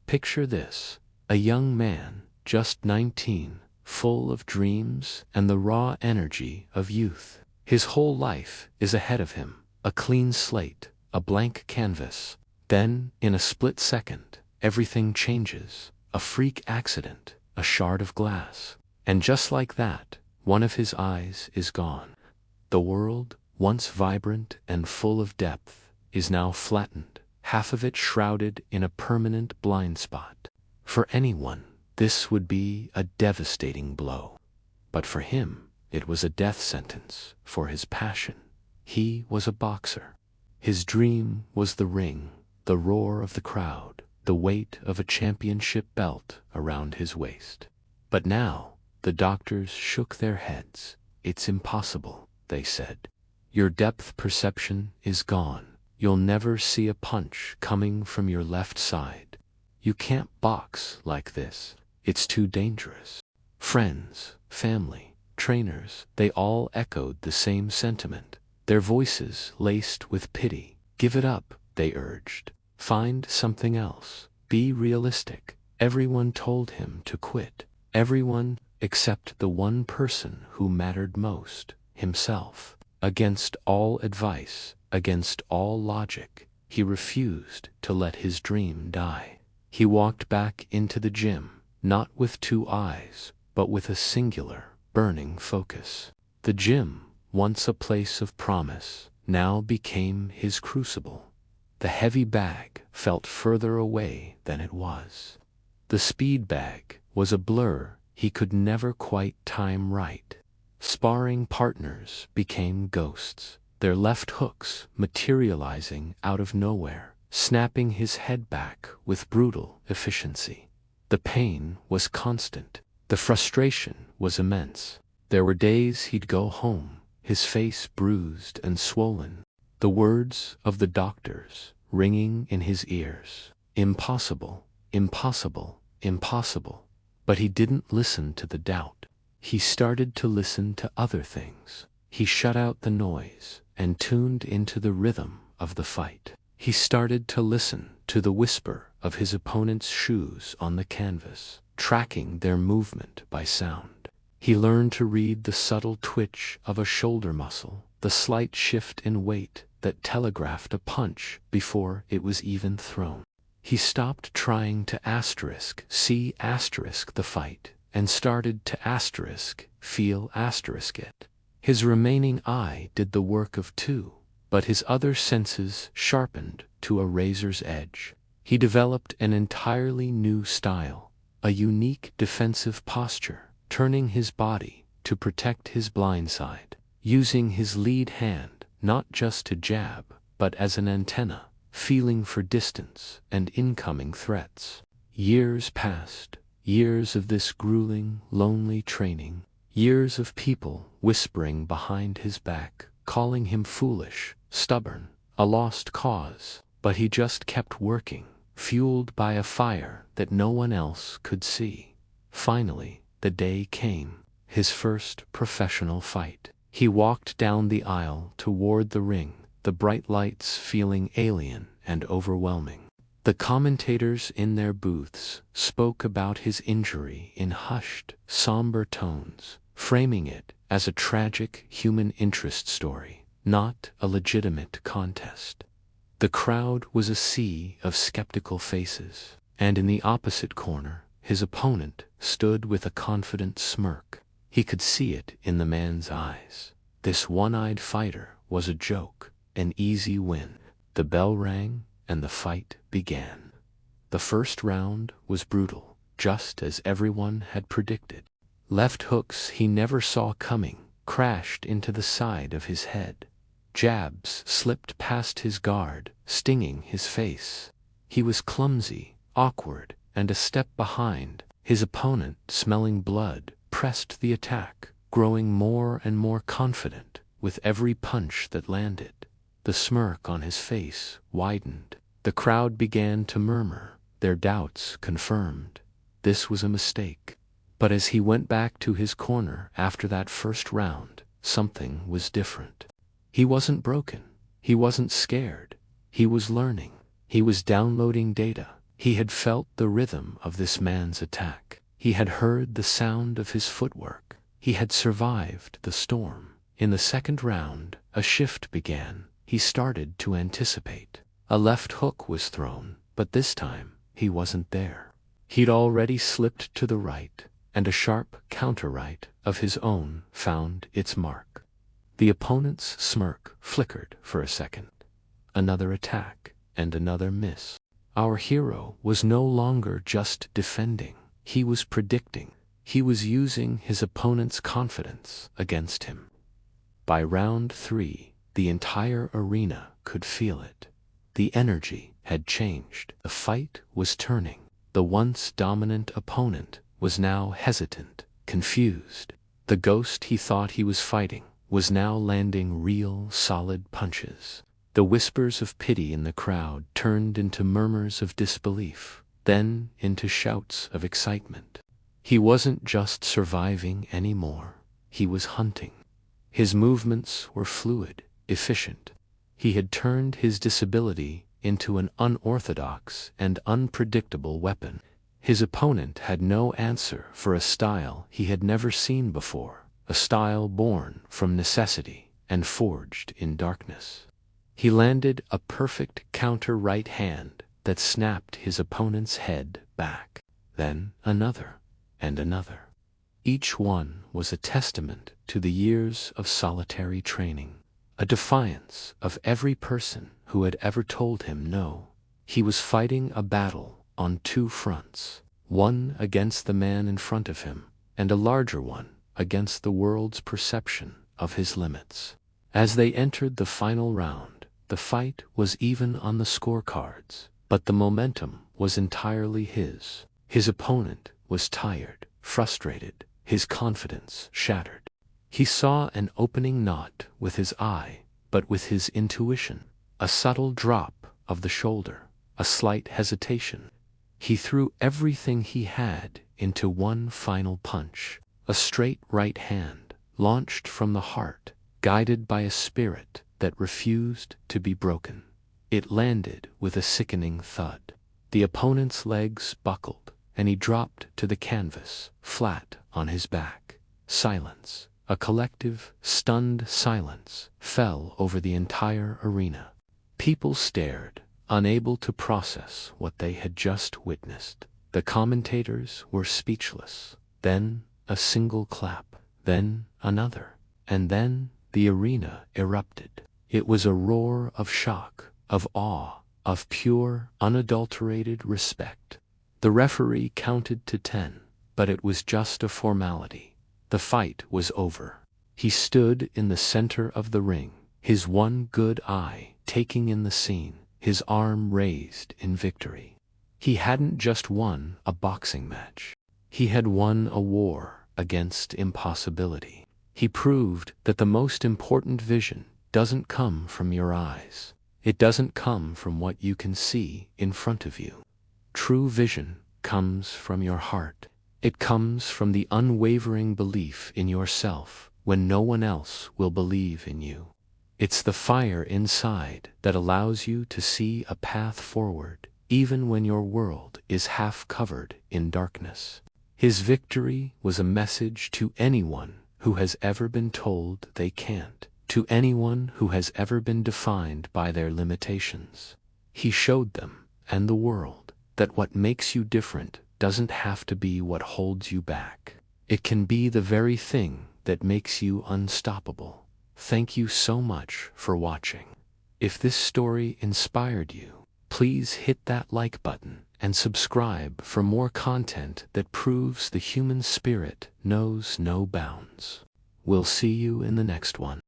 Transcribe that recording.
Picture this: a young man, just 19, full of dreams and the raw energy of youth. His whole life is ahead of him, a clean slate, a blank canvas. Then, in a split second, everything changes. A freak accident, a shard of glass. And just like that, one of his eyes is gone. The world, once vibrant and full of depth, is now flattened, half of it shrouded in a permanent blind spot. For anyone, this would be a devastating blow. But for him, it was a death sentence for his passion. He was a boxer. His dream was the ring, the roar of the crowd, the weight of a championship belt around his waist. But now, the doctors shook their heads. "It's impossible," they said. "Your depth perception is gone. You'll never see a punch coming from your left side. You can't box like this. It's too dangerous." Friends, family, trainers, they all echoed the same sentiment, their voices laced with pity. "Give it up," they urged. "Find something else. Be realistic." Everyone told him to quit. Everyone except the one person who mattered most, himself. Against all advice, against all logic, he refused to let his dream die. He walked back into the gym, not with two eyes, but with a singular, burning focus. The gym, once a place of promise, now became his crucible. The heavy bag felt further away than it was. The speed bag was a blur he could never quite time right. Sparring partners became ghosts, their left hooks materializing out of nowhere, snapping his head back with brutal efficiency. The pain was constant. The frustration was immense. There were days he'd go home, his face bruised and swollen, the words of the doctors ringing in his ears. Impossible, impossible, impossible. But he didn't listen to the doubt. He started to listen to other things. He shut out the noise and tuned into the rhythm of the fight. He started to listen to the whisper of his opponent's shoes on the canvas, tracking their movement by sound. He learned to read the subtle twitch of a shoulder muscle, the slight shift in weight that telegraphed a punch before it was even thrown. He stopped trying to see the fight, and started to feel it. His remaining eye did the work of two, but his other senses sharpened to a razor's edge. He developed an entirely new style, a unique defensive posture, turning his body to protect his blind side, using his lead hand not just to jab, but as an antenna, feeling for distance and incoming threats. Years passed, years of this grueling, lonely training, years of people whispering behind his back, calling him foolish, stubborn, a lost cause, but he just kept working, fueled by a fire that no one else could see. Finally, the day came, his first professional fight. He walked down the aisle toward the ring, the bright lights feeling alien and overwhelming. The commentators in their booths spoke about his injury in hushed, somber tones, framing it as a tragic human interest story, not a legitimate contest. The crowd was a sea of skeptical faces, and in the opposite corner, his opponent stood with a confident smirk. He could see it in the man's eyes. This one-eyed fighter was a joke, an easy win. The bell rang, and the fight began. The first round was brutal, just as everyone had predicted. Left hooks he never saw coming crashed into the side of his head. Jabs slipped past his guard, stinging his face. He was clumsy, awkward, and a step behind. His opponent, smelling blood, pressed the attack, growing more and more confident with every punch that landed. The smirk on his face widened. The crowd began to murmur, their doubts confirmed. This was a mistake. But as he went back to his corner after that first round, something was different. He wasn't broken. He wasn't scared. He was learning. He was downloading data, He had felt the rhythm of this man's attack. He had heard the sound of his footwork. He had survived the storm. In the second round, a shift began. He started to anticipate. A left hook was thrown, but this time, he wasn't there. He'd already slipped to the right, and a sharp counter-right of his own found its mark. The opponent's smirk flickered for a second. Another attack, and another miss. Our hero was no longer just defending. He was predicting. He was using his opponent's confidence against him. By round 3, the entire arena could feel it. The energy had changed. The fight was turning. The once dominant opponent was now hesitant, confused. The ghost he thought he was fighting was now landing real, solid punches. The whispers of pity in the crowd turned into murmurs of disbelief, then into shouts of excitement. He wasn't just surviving anymore. He was hunting. His movements were fluid, efficient. He had turned his disability into an unorthodox and unpredictable weapon. His opponent had no answer for a style he had never seen before, a style born from necessity and forged in darkness. He landed a perfect counter right hand that snapped his opponent's head back. Then another, and another. Each one was a testament to the years of solitary training, a defiance of every person who had ever told him no. He was fighting a battle on 2 fronts, one against the man in front of him, and a larger one against the world's perception of his limits. As they entered the final round, the fight was even on the scorecards, but the momentum was entirely his. His opponent was tired, frustrated, his confidence shattered. He saw an opening not with his eye, but with his intuition, a subtle drop of the shoulder, a slight hesitation. He threw everything he had into one final punch, a straight right hand, launched from the heart, guided by a spirit that refused to be broken. It landed with a sickening thud. The opponent's legs buckled, and he dropped to the canvas, flat on his back. Silence, a collective, stunned silence, fell over the entire arena. People stared, unable to process what they had just witnessed. The commentators were speechless. Then a single clap, then another, and then the arena erupted. It was a roar of shock, of awe, of pure, unadulterated respect. The referee counted to 10, but it was just a formality. The fight was over. He stood in the center of the ring, his one good eye taking in the scene, his arm raised in victory. He hadn't just won a boxing match. He had won a war against impossibility. He proved that the most important vision doesn't come from your eyes. It doesn't come from what you can see in front of you. True vision comes from your heart. It comes from the unwavering belief in yourself when no one else will believe in you. It's the fire inside that allows you to see a path forward, even when your world is half covered in darkness. His victory was a message to anyone who has ever been told they can't, to anyone who has ever been defined by their limitations. He showed them, and the world, that what makes you different doesn't have to be what holds you back. It can be the very thing that makes you unstoppable. Thank you so much for watching. If this story inspired you, please hit that like button and subscribe for more content that proves the human spirit knows no bounds. We'll see you in the next one.